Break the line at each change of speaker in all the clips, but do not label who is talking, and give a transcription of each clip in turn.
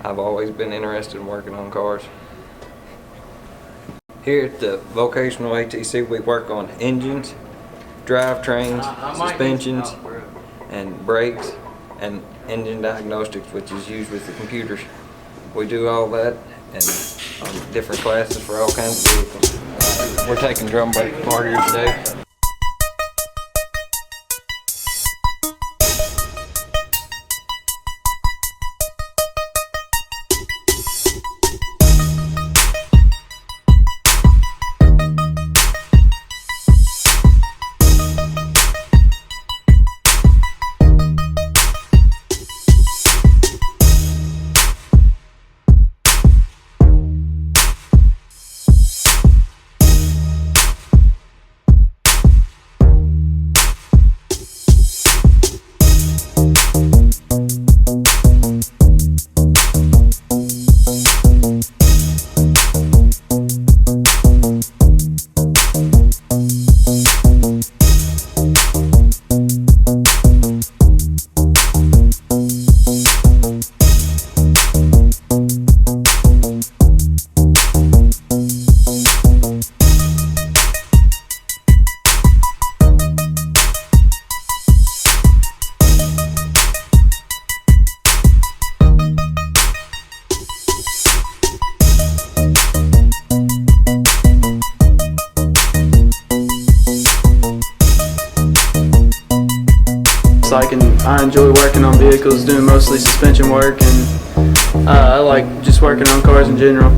I've always been interested in working on cars. Here at the vocational ATC, we work on engines, drivetrains, suspensions, and brakes, and engine diagnostics, which is used with the computers. We do all that and on different classes for all kinds of vehicles. We're taking drum brake apart here today.
I enjoy working on vehicles, doing mostly suspension work, and I like just working on cars in general.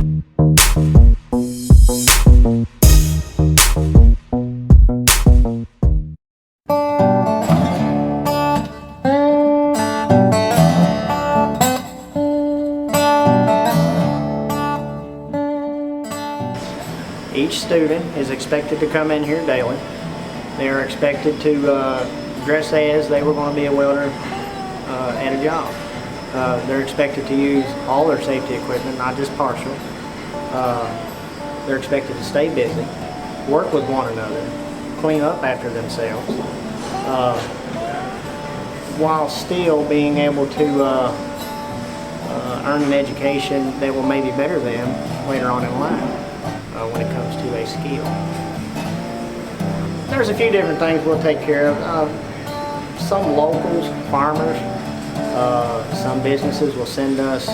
Each student is expected to come in here daily. They are expected to dress as they were going to be a welder at a job. They're expected to use all their safety equipment, not just partial. They're expected to stay busy, work with one another, clean up after themselves, while still being able to earn an education that will maybe better them later on in life when it comes to a skill. There's a few different things we'll take care of. Some locals, farmers, some businesses will send us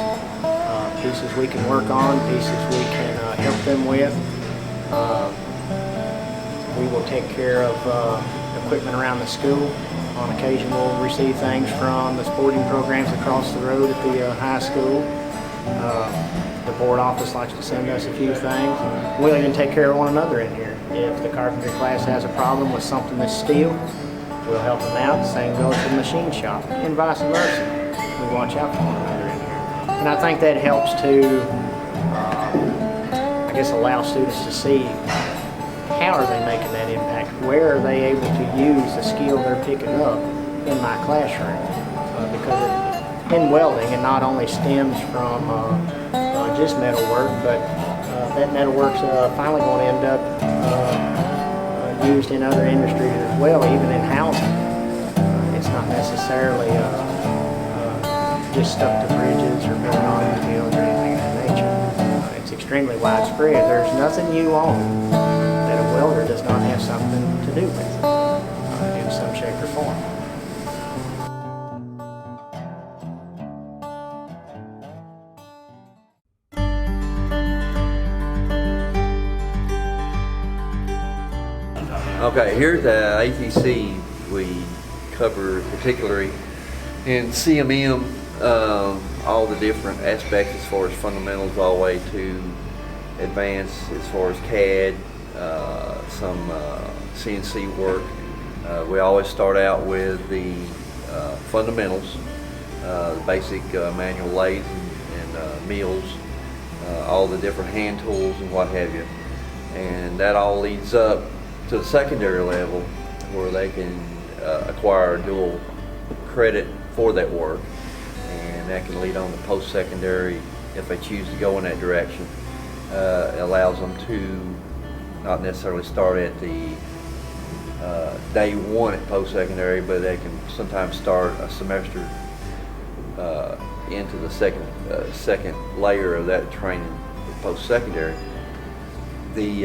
pieces we can work on, pieces we can help them with. We will take care of equipment around the school. On occasion we'll receive things from the sporting programs across the road at the high school. The board office likes to send us a few things. We'll even take care of one another in here. If the carpentry class has a problem with something that's steel, we'll help them out. Same goes for the machine shop, and vice versa. We watch out for one another in here. And I think that helps to, I guess, allow students to see how are they making that impact? Where are they able to use the skill they're picking up in my classroom? Because in welding, it not only stems from just metal work, but that metal work's finally going to end up used in other industries as well, even in housing. It's not necessarily just stuck to bridges or building automobiles or anything of that nature. It's extremely widespread. There's nothing you own that a welder does not have something to do with in some shape or form.
Okay, here at the ATC, we cover particularly in CMM all the different aspects as far as fundamentals all the way to advanced as far as CAD, some CNC work. We always start out with the fundamentals, the basic manual lathes and mills, all the different hand tools and what have you. And that all leads up to the secondary level where they can acquire dual credit for that work, and that can lead on to post-secondary if they choose to go in that direction. It allows them to not necessarily start at the day one at post-secondary, but they can sometimes start a semester into the second layer of that training, post-secondary. They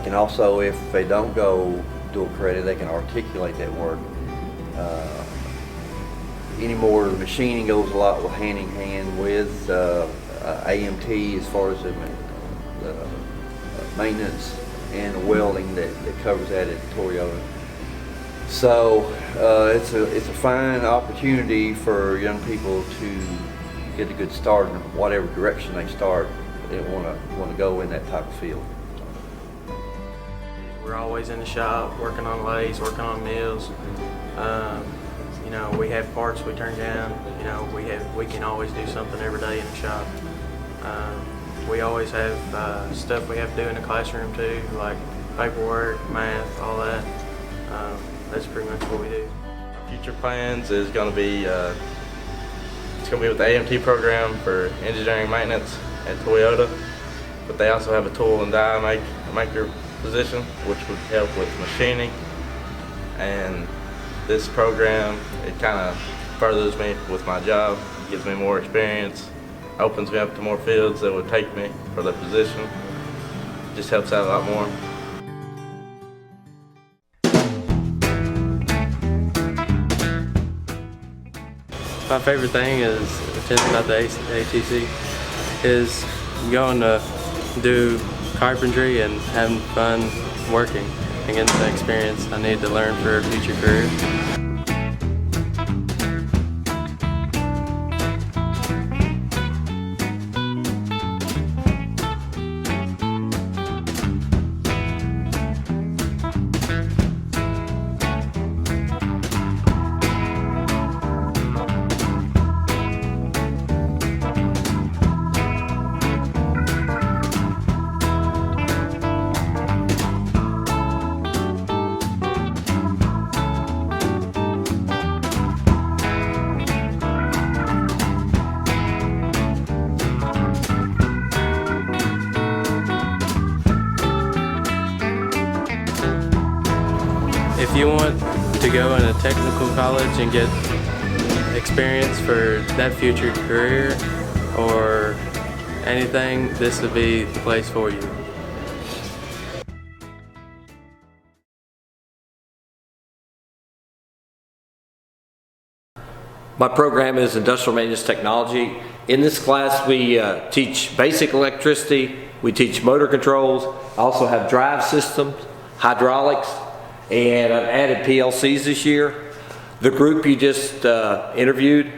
can also, if they don't go dual credit, they can articulate that work. Anymore, the machining goes a lot with hand in hand with AMT as far as the maintenance and the welding that covers that at Toyota. So it's a fine opportunity for young people to get a good start in whatever direction they start. They want to go in that type of field.
We're always in the shop, working on lathes, working on mills. You know, we have parts we turn down. You know, we can always do something every day in the shop. We always have stuff we have to do in the classroom too, like paperwork, math, all that. That's pretty much what we do.
Future plans is going to be it's going to be with the AMT program for engineering maintenance at Toyota, but they also have a tool and die maker position, which would help with machining. And this program, it kind of furthers me with my job, gives me more experience, opens me up to more fields that would take me for the position. Just helps out a lot more.
My favorite thing is attending at the ATC is going to do carpentry and having fun working and getting the experience I need to learn for a future career. If you want to go in a technical college and get experience for that future career or anything, this would be the place for you.
My program is Industrial Maintenance Technology. In this class we teach basic electricity, we teach motor controls, I also have drive systems, hydraulics, and I've added PLCs this year. The group you just interviewed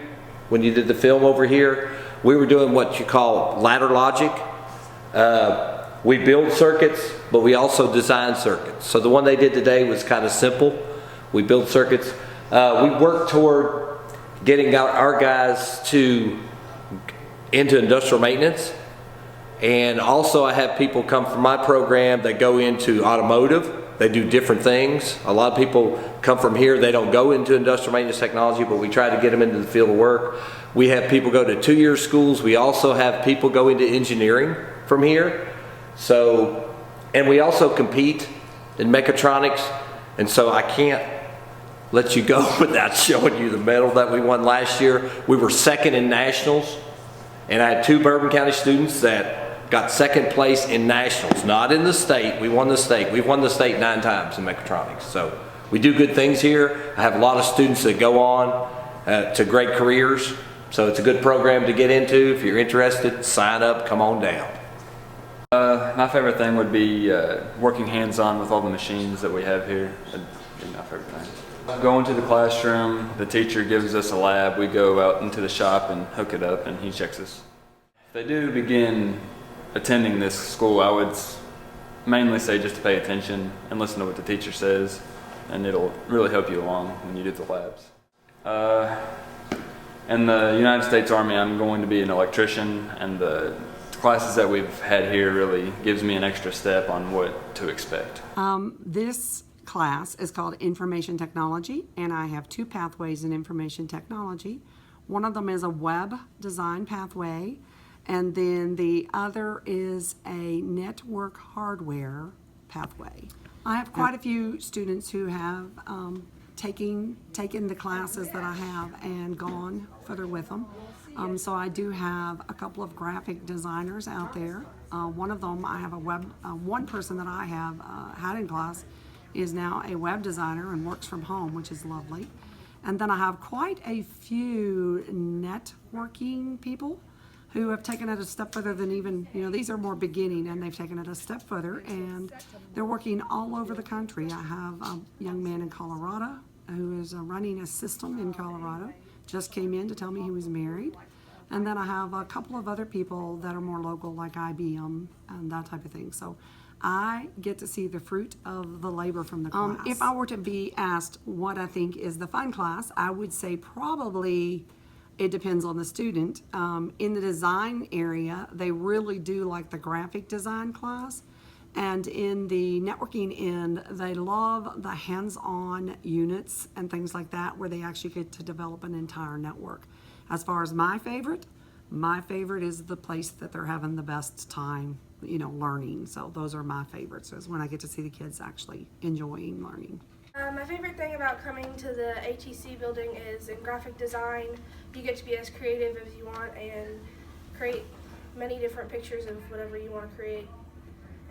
when you did the film over here, we were doing what you call ladder logic. We build circuits, but we also design circuits. So the one they did today was kind of simple. We build circuits. We work toward getting our guys into industrial maintenance. And also I have people come from my program that go into automotive. They do different things. A lot of people come from here, they don't go into industrial maintenance technology, but we try to get them into the field of work. We have people go to 2-year schools. We also have people go into engineering from here. So, and we also compete in mechatronics. And so I can't let you go without showing you the medal that we won last year. We were second in nationals, and I had 2 Bourbon County students that got second place in nationals, not in the state. We won the state. We've won the state 9 times in mechatronics. So we do good things here. I have a lot of students that go on to great careers. So it's a good program to get into. If you're interested, sign up, come on down.
My favorite thing would be working hands-on with all the machines that we have here. That'd be my favorite thing. Going to the classroom, the teacher gives us a lab, we go out into the shop and hook it up and he checks us. If they do begin attending this school, I would mainly say just to pay attention and listen to what the teacher says, and it'll really help you along when you do the labs. In the United States Army, I'm going to be an electrician, and the classes that we've had here really gives me an extra step on what to expect.
This class is called Information Technology, and I have 2 pathways in Information Technology. One of them is a web design pathway, and then the other is a network hardware pathway. I have quite a few students who have taken the classes that I have and gone further with them. So I do have a couple of graphic designers out there. One of them, I have one person that I have had in class is now a web designer and works from home, which is lovely. And then I have quite a few networking people who have taken it a step further than even, these are more beginning, and they've taken it a step further, and they're working all over the country. I have a young man in Colorado who is running a system in Colorado, just came in to tell me he was married. And then I have a couple of other people that are more local, like IBM and that type of thing. So I get to see the fruit of the labor from the class. If I were to be asked what I think is the fun class, I would say probably it depends on the student. In the design area, they really do like the graphic design class. And in the networking end, they love the hands-on units and things like that, where they actually get to develop an entire network. As far as my favorite is the place that they're having the best time, learning. So those are my favorites, is when I get to see the kids actually enjoying learning.
My favorite thing about coming to the ATC building is in graphic design, you get to be as creative as you want and create many different pictures of whatever you want to create.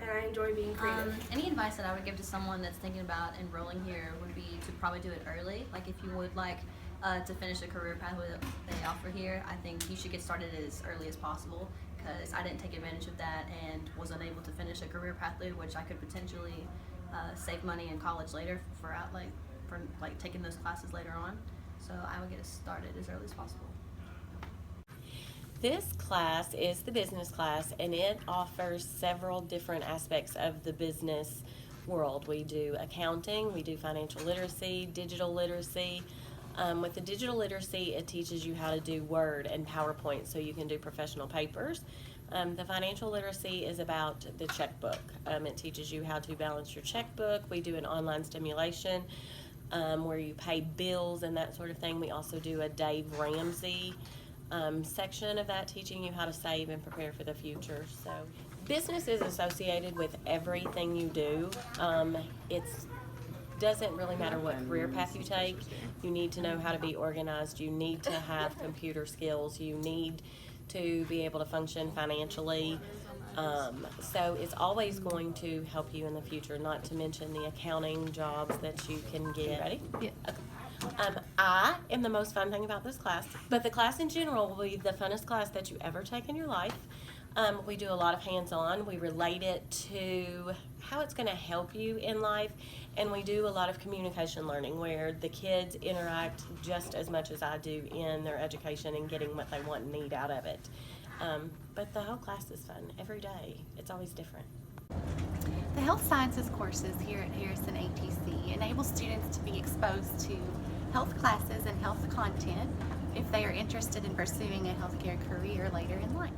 And I enjoy being creative.
Any advice that I would give to someone that's thinking about enrolling here would be to probably do it early. Like if you would like to finish a career pathway that they offer here, I think you should get started as early as possible, because I didn't take advantage of that and was unable to finish a career pathway, which I could potentially save money in college later for taking those classes later on. So I would get started as early as possible.
This class is the business class, and it offers several different aspects of the business world. We do accounting, we do financial literacy, digital literacy. With the digital literacy, it teaches you how to do Word and PowerPoint so you can do professional papers. The financial literacy is about the checkbook. It teaches you how to balance your checkbook. We do an online stimulation where you pay bills and that sort of thing. We also do a Dave Ramsey section of that, teaching you how to save and prepare for the future. So business is associated with everything you do. It doesn't really matter what career path you take. You need to know how to be organized. You need to have computer skills. You need to be able to function financially. So it's always going to help you in the future, not to mention the accounting jobs that you can get. Ready? Yeah. Okay. I am the most fun thing about this class, but the class in general will be the funnest class that you ever take in your life. We do a lot of hands-on. We relate it to how it's going to help you in life, and we do a lot of communication learning where the kids interact just as much as I do in their education and getting what they want and need out of it. But the whole class is fun every day. It's always different.
The health sciences courses here at Harrison ATC enable students to be exposed to health classes and health content if they are interested in pursuing a healthcare career later in life.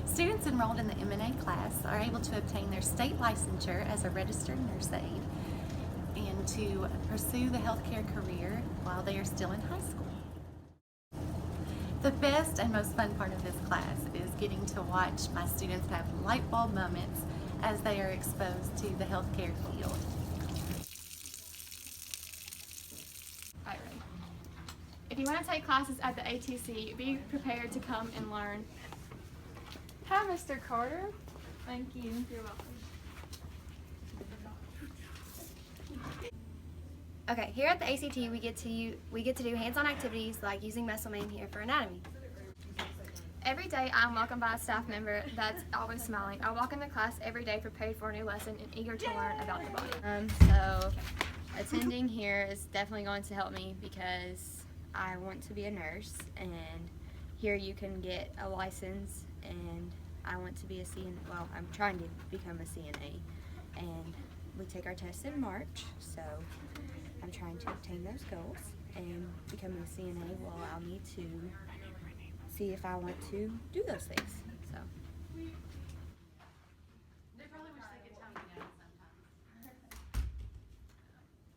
Students enrolled in the M&A class are able to obtain their state licensure as a registered nurse aide and to pursue the healthcare career while they are still in high school. The best and most fun part of this class is getting to watch my students have light bulb moments as they are exposed to the healthcare field.
All right. If you want to take classes at the ATC, be prepared to come and learn. Hi, Mr. Carter. Thank you. You're welcome.
Okay, here at the ACT, we get to do hands-on activities like using muscle main here for anatomy.
Every day, I'm welcomed by a staff member that's always smiling. I walk into class every day prepared for a new lesson and eager to learn about the body.
So attending here is definitely going to help me because I want to be a nurse, and here you can get a license, and I want to be a CNA. Well, I'm trying to become a CNA, and we take our tests in March, so I'm trying to obtain those goals, and becoming a CNA will allow me to see if I want to do those things. So